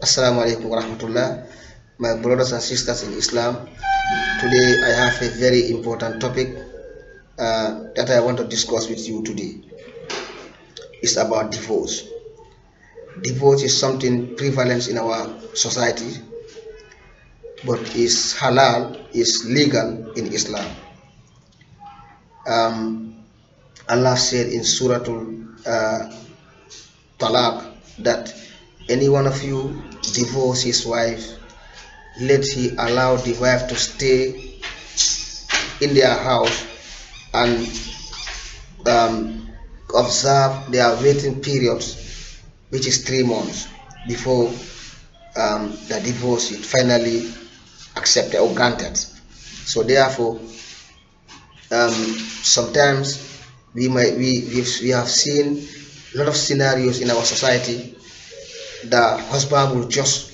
Assalamu alaikum wa rahmatullah. My brothers and sisters in Islam, today I have a very important topic that I want to discuss with you today. It's about divorce. Divorce is something prevalent in our society, but is halal, is legal in Islam. Um, Allah said in Surah Talaq that any one of you divorce his wife, let he allow the wife to stay in their house and observe their waiting periods, which is 3 months before the divorce is finally accepted or granted. So therefore, um, sometimes we have seen a lot of scenarios in our society. The husband will just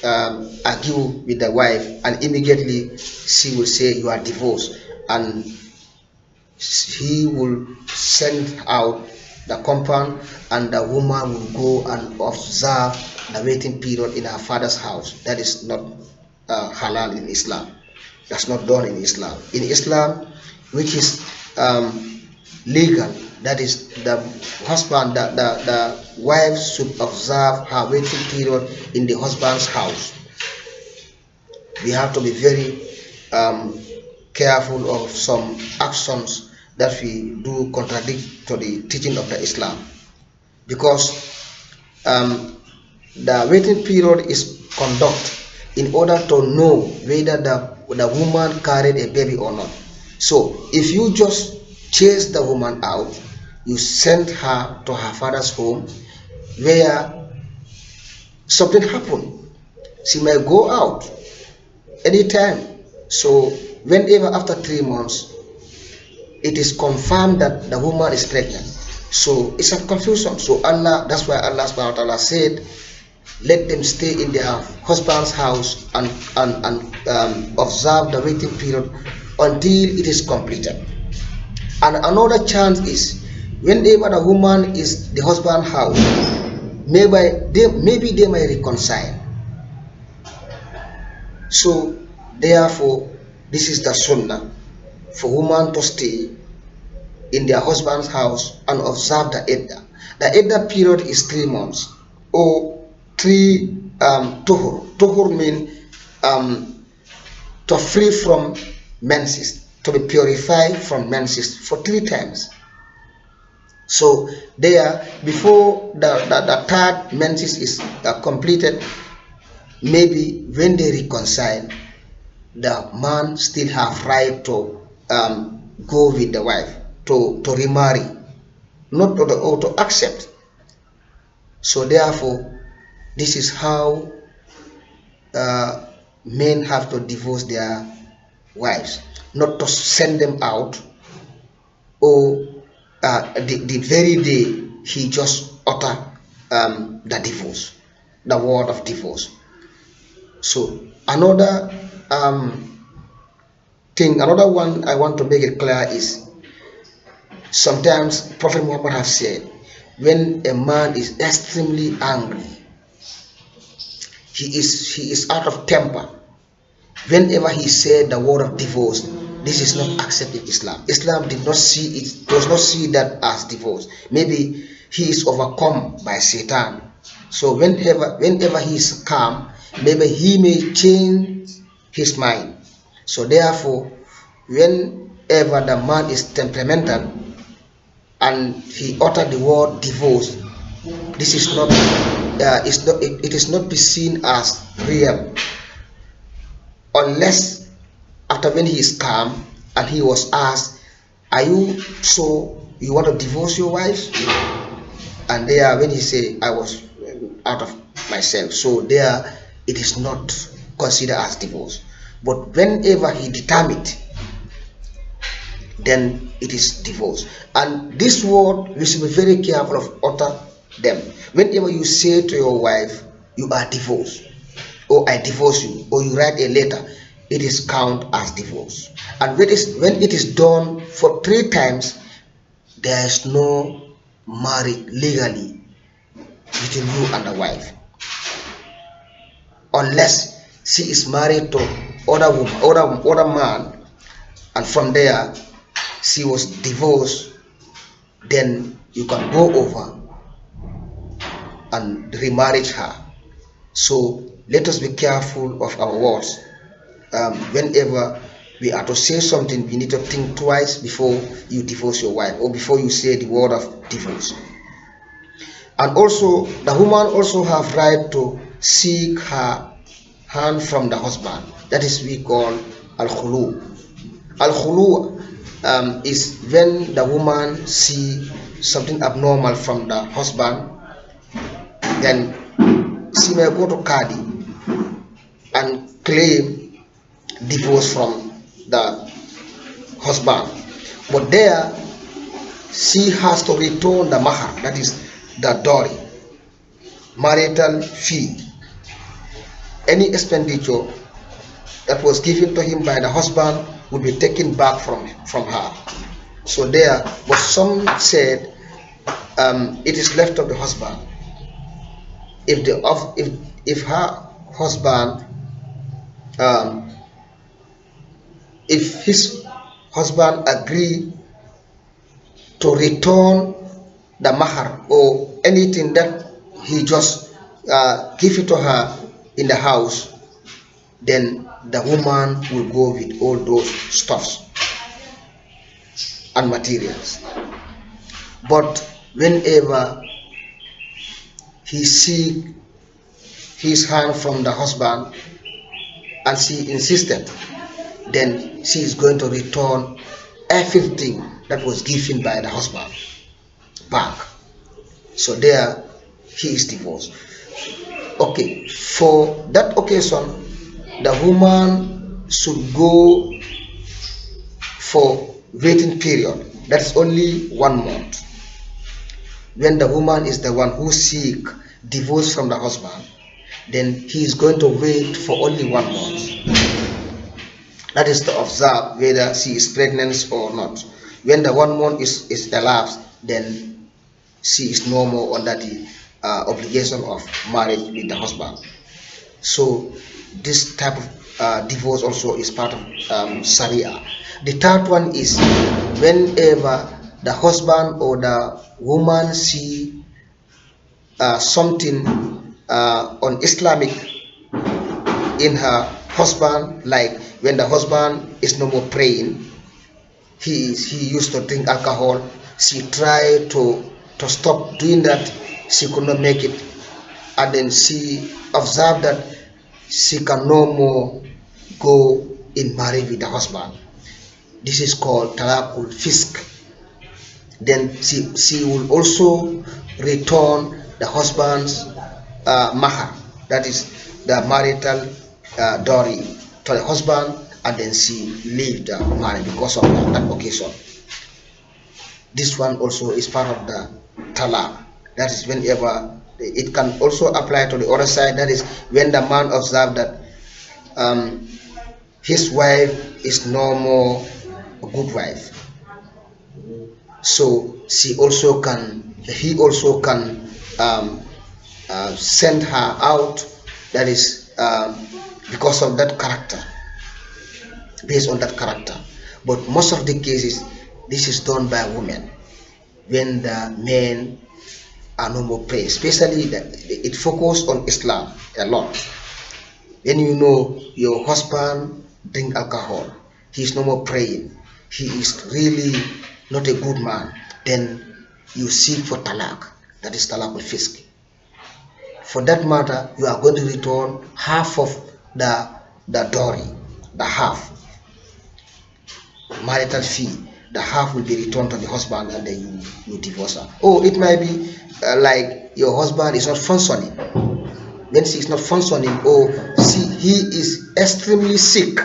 argue with the wife, and immediately she will say you are divorced, and he will send out the compound, and the woman will go and observe the waiting period in her father's house. That is not halal in Islam. That's not done in Islam. In Islam, which is legal, that is the husband, the wife should observe her waiting period in the husband's house. We have to be very careful of some actions that we do contradict to the teaching of the Islam, because um, the waiting period is conducted in order to know whether the woman carried a baby or not. So if you just chase the woman out, you send her to her father's home where something happened. She may go out anytime. So whenever after 3 months it is confirmed that the woman is pregnant, so it's a confusion. So Allah, that's why Allah subhanahu wa ta'ala said, let them stay in their husband's house and observe the waiting period until it is completed. And another chance is whenever the woman is the husband's house, maybe they may reconcile. So therefore, this is the sunnah for women to stay in their husband's house and observe the Edda. The Edda period is 3 months, or three tuhur. Tuhur means to free from menses, to be purified from menses for 3 times. So there, before the third menses is completed, maybe when they reconcile, the man still have right to go with the wife, to remarry, not to, or to accept. So therefore, this is how men have to divorce their wives, not to send them out, or the very day he just utter the divorce, the word of divorce. So another another one I want to make it clear is, sometimes Prophet Muhammad has said, when a man is extremely angry, he is out of temper, whenever he said the word of divorce, this is not accepted in Islam. Islam did not see it, does not see that as divorce. Maybe he is overcome by Satan. So whenever he is calm, maybe he may change his mind. So therefore, whenever the man is temperamental and he uttered the word divorce, this is not, it is not be seen as real, unless after when he is calm and he was asked, are you, so you want to divorce your wife? And there, when he say, I was out of myself, so there it is not considered as divorce. But whenever he determined, then it is divorce. And this word, we should be very careful of utter them. Whenever you say to your wife, you are divorced, or I divorce you, or you write a letter, it is count as divorce. And when it is done for 3 times, there is no marriage legally between you and the wife. unless she is married to other man, and from there she was divorced, then you can go over and remarry her. So let us be careful of our words. Whenever we are to say something, we need to think twice before you divorce your wife, or before you say the word of divorce. And also, the woman also have right to seek her hand from the husband. That is we call al-khulu. Al-khulu is when the woman see something abnormal from the husband, then she may go to Qadi and claim divorce from the husband. But there, she has to return the mahar, that is the dowry, marital fee, any expenditure that was given to him by the husband will be taken back from her. So there, but some said it is left of the husband. If her husband, if his husband agree to return the mahar or anything that he just give it to her in the house, then the woman will go with all those stuffs and materials. But whenever he seek his hand from the husband and she insisted, then she is going to return everything that was given by the husband back. So there he is divorced. Okay, for that occasion, the woman should go for waiting period. That is only 1 month. When the woman is the one who seek divorce from the husband, then he is going to wait for only 1 month. That is to observe whether she is pregnant or not. When the 1 month is elapsed, then she is no more under the obligation of marriage with the husband. So this type of divorce also is part of Sharia. The third one is whenever the husband or the woman see something un-Islamic in her husband, like when the husband is no more praying, he used to drink alcohol. She tried to stop doing that. She could not make it, and then she observed that she can no more go in marriage with the husband. This is called talaqul fisk. Then she will also return the husband's mahar, that is the marital dowry, to the husband, and then she leave the marriage because of that occasion. This one also is part of the talaq. That is whenever it can also apply to the other side. That is when the man observes that his wife is no more a good wife. So he also can send her out. That is because of that character, based on that character. But most of the cases, this is done by women when the men are no more praying. Especially it focuses on Islam a lot. When you know your husband drink alcohol, he is no more praying, he is really not a good man, then you seek for talaq. That is talaq al-fisk. For that matter, you are going to return half of the dowry, the half marital fee. The half will be returned to the husband, and then you divorce her. Or it might be like your husband is not functioning. When she is not functioning, or he is extremely sick,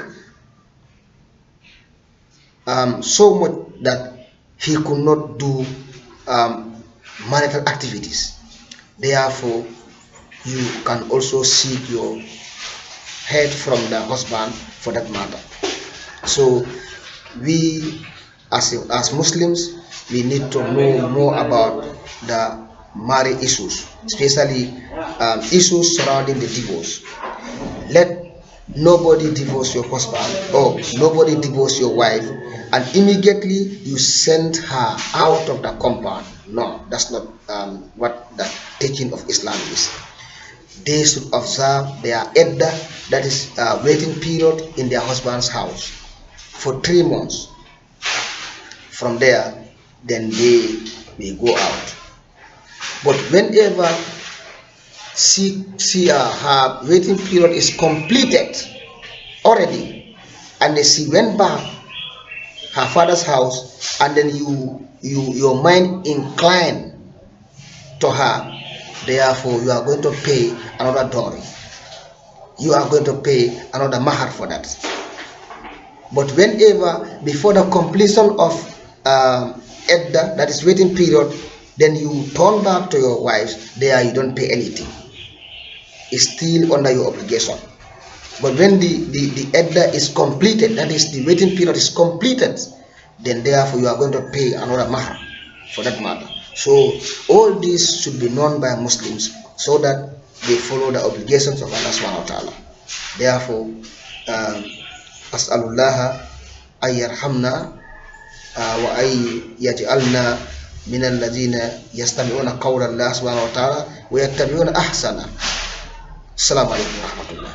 so much that he could not do marital activities. Therefore, you can also seek your head from the husband for that matter. So we as Muslims, we need to know more about the marriage issues, especially issues surrounding the divorce. let nobody divorce your husband or nobody divorce your wife and immediately you send her out of the compound. No, that's not what the teaching of Islam is. They should observe their iddah, that is waiting period, in their husband's house for 3 months. From there, then they may go out. But whenever her waiting period is completed already, and then she went back her father's house, and then your mind inclined to her, therefore you are going to pay another dowry. You are going to pay another mahar for that. But whenever before the completion of edda, that is waiting period, then you turn back to your wives, there you don't pay anything. It's still under your obligation. But when the edda is completed, that is the waiting period is completed, then therefore you are going to pay another mahar for that matter. So all this should be known by Muslims so that they follow the obligations of Allah subhanahu wa ta'ala. Therefore, as'alullah an yarhamna wa an yaj'alna min alladhina yastami'una qawla Allah subhanahu wa ta'ala wa yattabi'una ahsana. Assalamu alaikum wa rahmatullah.